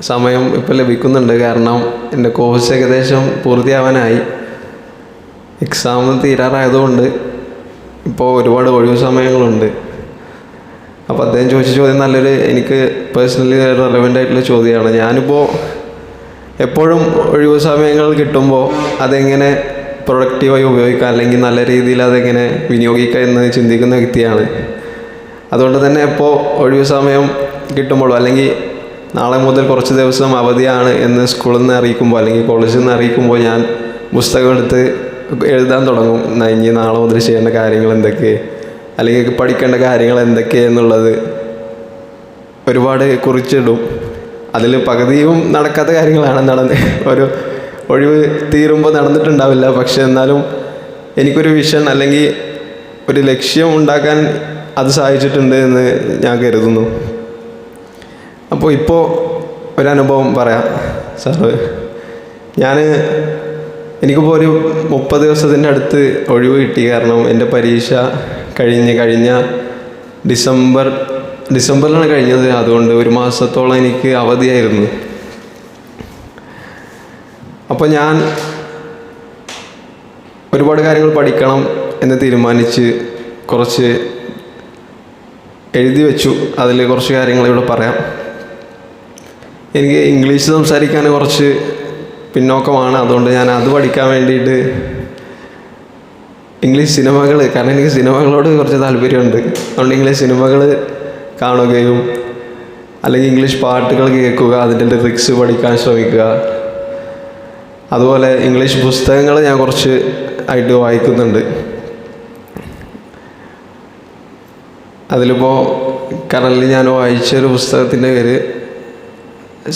സമയം ഇപ്പോൾ ലഭിക്കുന്നുണ്ട്. കാരണം എൻ്റെ കോഴ്സ് ഏകദേശം പൂർത്തിയാവാനായി. എക്സാം തീരാറായതുകൊണ്ട് ഇപ്പോൾ ഒരുപാട് ഒഴിവ് സമയങ്ങളുണ്ട്. അപ്പോൾ അദ്ദേഹം ചോദിച്ച ചോദ്യം നല്ലൊരു, എനിക്ക് പേഴ്സണലി റെലവൻ്റ് ആയിട്ടുള്ള ചോദ്യമാണ്. ഞാനിപ്പോൾ എപ്പോഴും ഒഴിവ് സമയങ്ങൾ കിട്ടുമ്പോൾ അതെങ്ങനെ പ്രൊഡക്റ്റീവായി ഉപയോഗിക്കാം, അല്ലെങ്കിൽ നല്ല രീതിയിൽ അതെങ്ങനെ വിനിയോഗിക്കാം എന്ന് ചിന്തിക്കുന്ന വ്യക്തിയാണ്. അതുകൊണ്ട് തന്നെ ഇപ്പോൾ ഒഴിവ് സമയം കിട്ടുമ്പോഴോ, അല്ലെങ്കിൽ നാളെ മുതൽ കുറച്ച് ദിവസം അവധിയാണ് എന്ന് സ്കൂളിൽ നിന്ന് അറിയിക്കുമ്പോൾ അല്ലെങ്കിൽ കോളേജിൽ നിന്ന് അറിയിക്കുമ്പോൾ ഞാൻ പുസ്തകം എടുത്ത് എഴുതാൻ തുടങ്ങും. ഇനി നാളെ മുതൽ ചെയ്യേണ്ട കാര്യങ്ങൾ എന്തൊക്കെ, അല്ലെങ്കിൽ പഠിക്കേണ്ട കാര്യങ്ങൾ എന്തൊക്കെ എന്നുള്ളത് ഒരുപാട് കുറിച്ചിടും. അതിൽ പകുതിയും നടക്കാത്ത കാര്യങ്ങളാണ് ഒരു ഒഴിവ് തീരുമ്പോൾ നടന്നിട്ടുണ്ടാവില്ല. പക്ഷെ എന്നാലും എനിക്കൊരു വിഷൻ അല്ലെങ്കിൽ ഒരു ലക്ഷ്യം ഉണ്ടാക്കാൻ അത് സഹായിച്ചിട്ടുണ്ട് എന്ന് ഞാൻ കരുതുന്നു. അപ്പോൾ ഇപ്പോൾ ഒരനുഭവം പറയാം സാറ്. എനിക്കിപ്പോൾ ഒരു 30 ദിവസത്തിൻ്റെ അടുത്ത് ഒഴിവ് കിട്ടി. കാരണം എൻ്റെ പരീക്ഷ കഴിഞ്ഞ ഡിസംബറിലാണ് കഴിഞ്ഞത്. അതുകൊണ്ട് ഒരു മാസത്തോളം എനിക്ക് അവധിയായിരുന്നു. അപ്പോൾ ഞാൻ ഒരുപാട് കാര്യങ്ങൾ പഠിക്കണം എന്ന് തീരുമാനിച്ച് കുറച്ച് എഴുതി വെച്ചു. അതിൽ കുറച്ച് കാര്യങ്ങൾ ഇവിടെ പറയാം. എനിക്ക് ഇംഗ്ലീഷ് സംസാരിക്കാൻ കുറച്ച് പിന്നോക്കമാണ്. അതുകൊണ്ട് ഞാൻ അത് പഠിക്കാൻ വേണ്ടിയിട്ട് ഇംഗ്ലീഷ് സിനിമകൾ, കാരണം എനിക്ക് സിനിമകളോട് കുറച്ച് താല്പര്യമുണ്ട്. അതുകൊണ്ട് ഇംഗ്ലീഷ് സിനിമകൾ കാണുകയും അല്ലെങ്കിൽ ഇംഗ്ലീഷ് പാട്ടുകൾ കേൾക്കുക, അതിൻ്റെ ലിറിക്സ് പഠിക്കാൻ ശ്രമിക്കുക. അതുപോലെ ഇംഗ്ലീഷ് പുസ്തകങ്ങൾ ഞാൻ കുറച്ച് ആയിട്ട് വായിക്കുന്നുണ്ട്. അതിലിപ്പോൾ കറൻറ്റ്ലി ഞാൻ വായിച്ചൊരു പുസ്തകത്തിൻ്റെ പേര്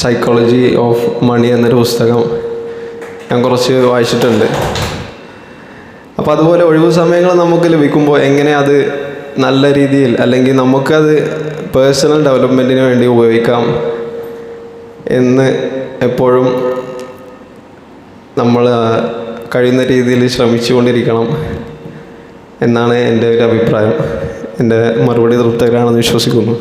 സൈക്കോളജി ഓഫ് മണി എന്നൊരു പുസ്തകം ഞാൻ കുറച്ച് വായിച്ചിട്ടുണ്ട്. അപ്പോൾ അതുപോലെ ഒഴിവു സമയങ്ങൾ നമുക്ക് ലഭിക്കുമ്പോൾ എങ്ങനെ അത് നല്ല രീതിയിൽ, അല്ലെങ്കിൽ നമുക്കത് പേഴ്സണൽ ഡെവലപ്മെൻറ്റിന് വേണ്ടി ഉപയോഗിക്കാം എന്ന് എപ്പോഴും നമ്മൾ കഴിയുന്ന രീതിയിൽ ശ്രമിച്ചുകൊണ്ടിരിക്കണം എന്നാണ് എൻ്റെ ഒരു അഭിപ്രായം. എൻ്റെ മറുപടി തൃപ്തകരമാണെന്ന് വിശ്വസിക്കുന്നു.